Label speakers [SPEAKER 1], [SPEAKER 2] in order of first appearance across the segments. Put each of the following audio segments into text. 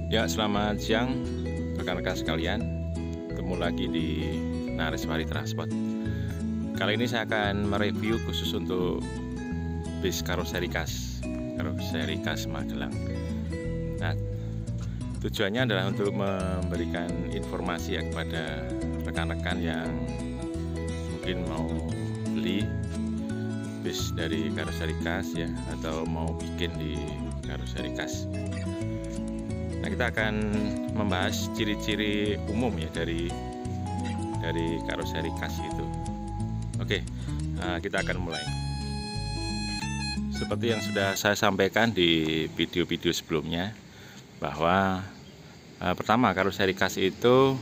[SPEAKER 1] Ya, selamat siang rekan-rekan sekalian. Ketemu lagi di Nareswari Transport. Kali ini saya akan mereview khusus untuk bis karoseri khas Magelang. Nah, tujuannya adalah untuk memberikan informasi ya kepada rekan-rekan yang mungkin mau beli bis dari karoseri khas ya, atau mau bikin di karoseri khas. Nah, kita akan membahas ciri-ciri umum ya dari karoseri khas itu. Oke, kita akan mulai. Seperti yang sudah saya sampaikan di video-video sebelumnya, bahwa pertama, karoseri khas itu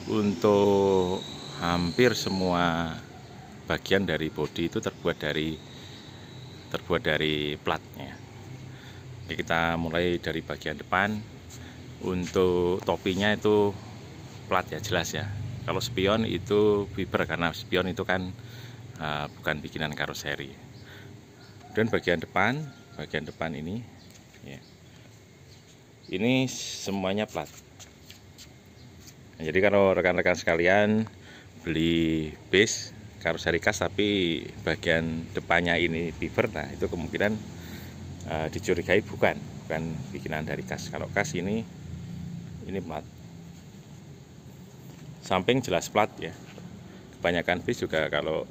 [SPEAKER 1] untuk hampir semua bagian dari bodi itu terbuat dari platnya. Jadi kita mulai dari bagian depan. Untuk topinya itu plat ya, jelas ya. Kalau spion itu fiber, karena spion itu kan bukan bikinan karoseri. Dan bagian depan ini ya, ini semuanya plat. Nah, jadi kalau rekan-rekan sekalian beli bis karoseri khas tapi bagian depannya ini fiber, nah itu kemungkinan dicurigai bukan bikinan dari khas. Kalau khas ini plat. Samping jelas plat ya. Kebanyakan bis juga kalau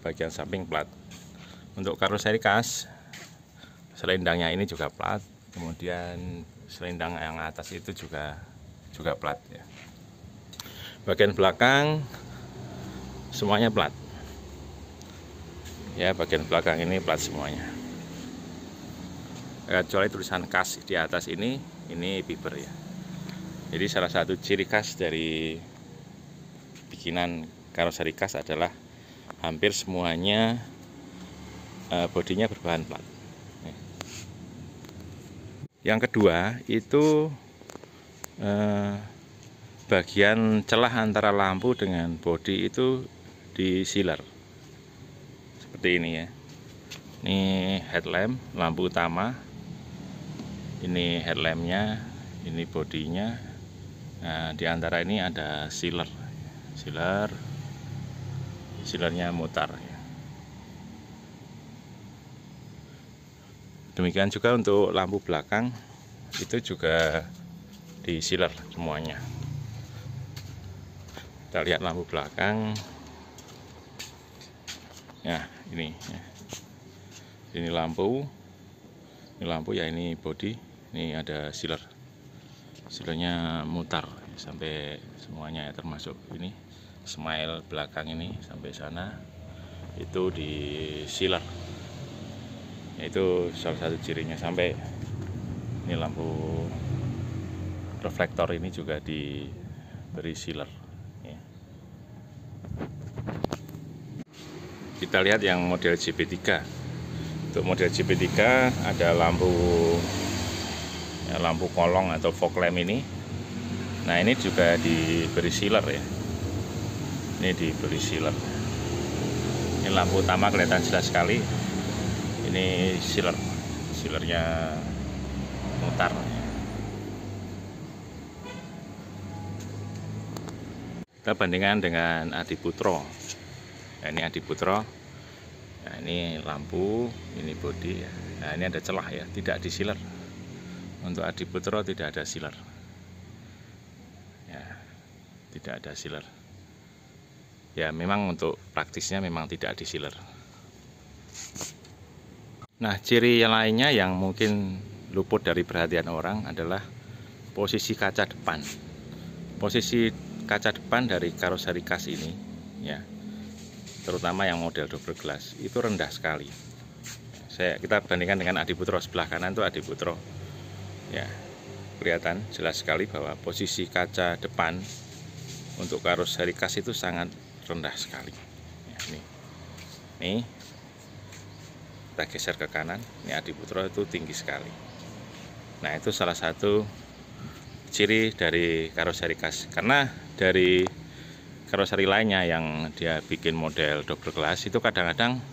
[SPEAKER 1] bagian samping plat. Untuk karoseri khas, selendangnya ini juga plat. Kemudian selendang yang atas itu juga plat ya. Bagian belakang semuanya plat. Ya, bagian belakang ini plat semuanya. Kecuali tulisan khas di atas ini fiber ya. Jadi salah satu ciri khas dari bikinan karoseri khas adalah hampir semuanya bodinya berbahan plat. Yang kedua itu bagian celah antara lampu dengan bodi itu disiler seperti ini ya. Ini headlamp, lampu utama. Ini headlampnya, ini bodinya. Nah, di antara ini ada silernya mutar ya. Demikian juga untuk lampu belakang itu juga disiler semuanya. Kita lihat lampu belakang. Nah, ini ya. Ini lampu ya, ini bodi, ini ada silernya mutar sampai semuanya ya, termasuk ini smile belakang ini sampai sana itu disiler. Itu salah satu cirinya. Sampai ini lampu reflektor ini juga diberi siler ya. Kita lihat yang model JP3. Untuk model JP3 ada lampu kolong atau fog lamp ini. Nah, ini juga diberi sealer ya. Ini diberi sealer. Ini lampu utama kelihatan jelas sekali. Ini sealernya mutar. Kita bandingkan dengan Adiputro. Nah, ini Adiputro. Nah, ini lampu, ini bodi ya. Nah, ini ada celah ya, tidak disiler. Untuk Adiputro tidak ada sealer ya, tidak ada sealer ya. Memang untuk praktisnya memang tidak disiler. Nah, ciri yang lainnya yang mungkin luput dari perhatian orang adalah posisi kaca depan. Posisi kaca depan dari karoseri khas ini ya, terutama yang model double glass itu rendah sekali. Kita bandingkan dengan Adiputro. Sebelah kanan itu Adiputro ya, kelihatan jelas sekali bahwa posisi kaca depan untuk karoseri khas itu sangat rendah sekali ya. Ini kita geser ke kanan, ini Adiputro itu tinggi sekali. Nah, itu salah satu ciri dari karoseri khas. Karena dari karoseri lainnya yang dia bikin model double glass itu kadang-kadang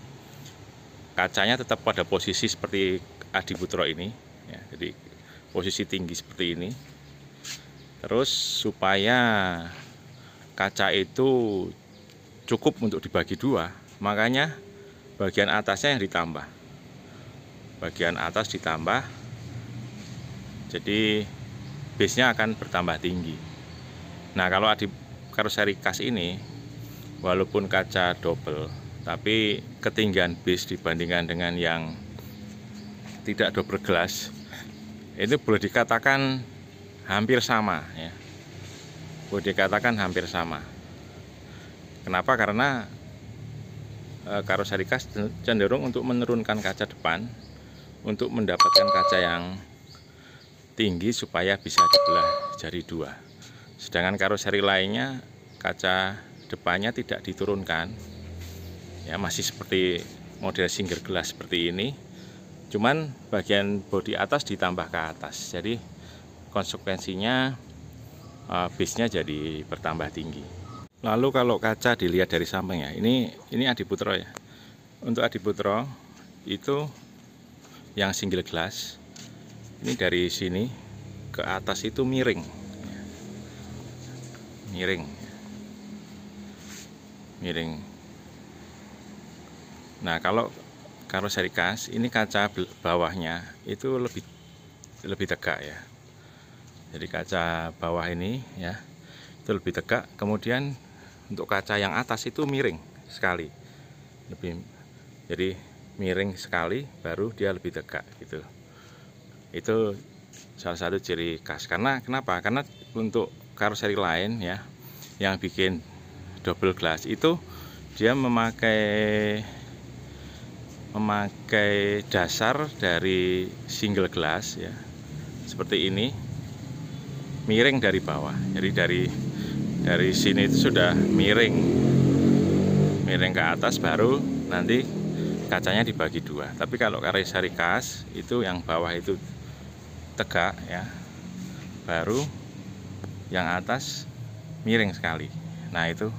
[SPEAKER 1] kacanya tetap pada posisi seperti Adiputro ini ya. Jadi posisi tinggi seperti ini, Terus supaya kaca itu cukup untuk dibagi dua, makanya bagian atasnya yang ditambah. Bagian atas ditambah, jadi base-nya akan bertambah tinggi. Nah, kalau di karoseri kas ini, walaupun kaca double, tapi ketinggian base dibandingkan dengan yang tidak double glass, itu boleh dikatakan hampir sama ya. Boleh dikatakan hampir sama. Kenapa? Karena karoseri kas cenderung untuk menurunkan kaca depan untuk mendapatkan kaca yang tinggi supaya bisa dibelah jadi dua. Sedangkan karoseri lainnya kaca depannya tidak diturunkan. Ya, masih seperti model single glass seperti ini. Cuman bagian bodi atas ditambah ke atas. Jadi konsekuensinya base-nya jadi bertambah tinggi. Lalu kalau kaca dilihat dari samping ya, ini adiputro ya. Untuk adiputro itu yang single glass, ini dari sini ke atas itu miring. Miring. Nah, kalau karoseri kas ini kaca bawahnya itu lebih tegak ya. Jadi kaca bawah ini ya itu lebih tegak. Kemudian untuk kaca yang atas itu miring sekali. Jadi miring sekali baru dia lebih tegak gitu. Itu salah satu ciri khas. Kenapa? Karena untuk karoseri lain ya yang bikin double glass itu dia memakai dasar dari single glass ya, seperti ini, miring dari bawah. Jadi dari sini itu sudah miring ke atas, baru nanti kacanya dibagi dua. Tapi kalau karoseri kas itu yang bawah itu tegak ya, baru yang atas miring sekali. Nah, itu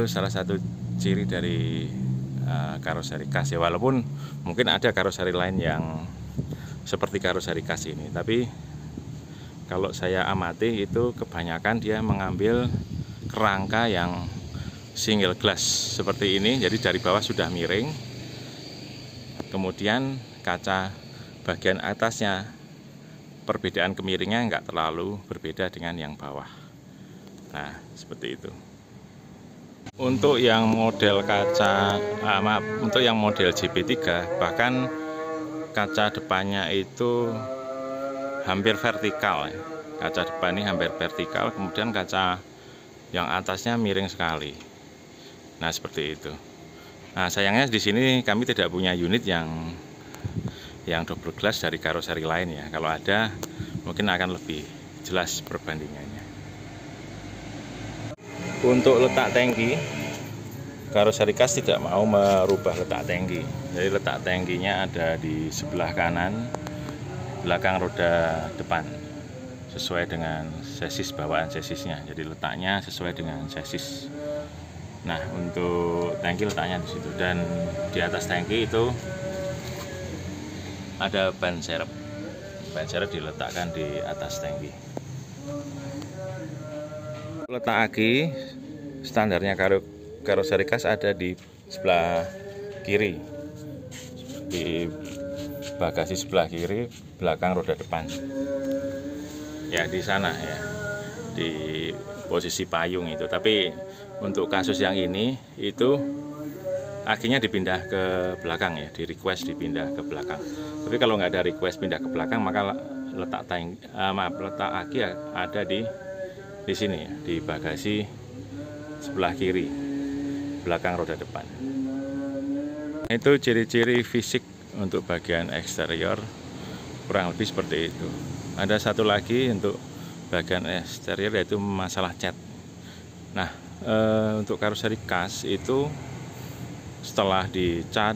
[SPEAKER 1] salah satu ciri dari karoseri kas ya, walaupun mungkin ada karoseri lain yang seperti karoseri kas ini, tapi kalau saya amati itu kebanyakan dia mengambil kerangka yang single glass seperti ini. Jadi dari bawah sudah miring, kemudian kaca bagian atasnya perbedaan kemiringnya nggak terlalu berbeda dengan yang bawah. Nah, seperti itu. Untuk yang model untuk yang model JP3 bahkan kaca depannya itu hampir vertikal ya. Kaca depan ini hampir vertikal, kemudian kaca yang atasnya miring sekali. Nah, seperti itu. Nah, sayangnya di sini kami tidak punya unit yang double glass dari karoseri lain ya. Kalau ada mungkin akan lebih jelas perbandingannya. Untuk letak tangki, karoseri kas tidak mau merubah letak tangki. Jadi letak tangkinya ada di sebelah kanan belakang roda depan, sesuai dengan sesis bawaan sesisnya. Jadi letaknya sesuai dengan sesis. Nah, untuk tangki letaknya di situ, dan di atas tangki itu ada ban serep. Ban serep diletakkan di atas tangki. Letak aki standarnya karoseri kas ada di sebelah kiri, di bagasi sebelah kiri belakang roda depan ya, di sana ya, di posisi payung itu. Tapi untuk kasus yang ini itu akinya dipindah ke belakang ya, di request dipindah ke belakang. Tapi kalau nggak ada request pindah ke belakang, maka letak aki ada di sini ya, di bagasi sebelah kiri belakang roda depan. Itu ciri-ciri fisik untuk bagian eksterior kurang lebih seperti itu. Ada satu lagi untuk bagian eksterior, yaitu masalah cat. Nah, untuk karoseri kas itu setelah dicat,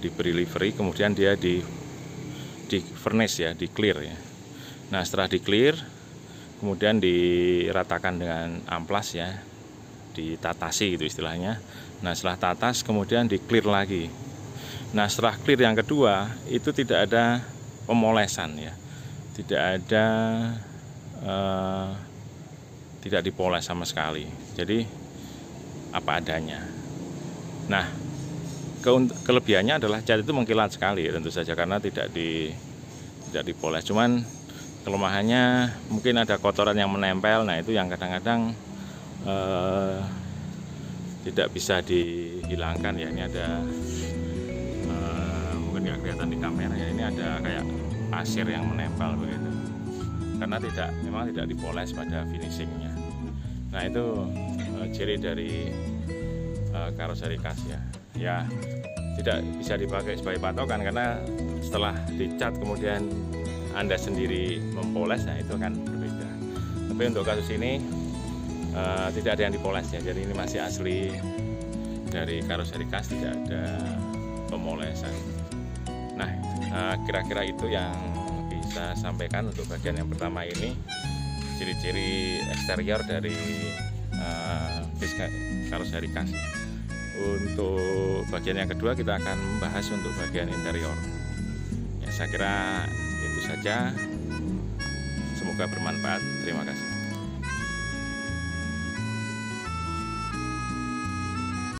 [SPEAKER 1] diberi livery, kemudian dia di furnish ya, di clear ya. Nah, setelah di clear kemudian diratakan dengan amplas ya, ditatasi itu istilahnya. Nah, setelah tatas kemudian di clear lagi. Nah, setelah clear yang kedua itu tidak ada pemolesan ya, tidak ada tidak dipoles sama sekali, jadi apa adanya. Nah, kelebihannya adalah cat itu mengkilat sekali tentu saja karena tidak dipoles. Cuman kelemahannya mungkin ada kotoran yang menempel. Nah, itu yang kadang-kadang tidak bisa dihilangkan ya. Ini ada mungkin nggak kelihatan di kamera ya, ini ada kayak pasir yang menempel begitu karena memang tidak dipoles pada finishingnya. Nah, itu ciri dari karoseri khas ya tidak bisa dipakai sebagai patokan karena setelah dicat kemudian Anda sendiri mempoles, nah itu kan berbeda. Tapi untuk kasus ini tidak ada yang dipoles ya, jadi ini masih asli dari karoseri khas, tidak ada pemolesan. Nah, kira-kira itu yang bisa sampaikan untuk bagian yang pertama ini, ciri-ciri eksterior dari karoseri khas. Untuk bagian yang kedua kita akan membahas untuk bagian interior. Ya, saya kira itu saja. Semoga bermanfaat. Terima kasih.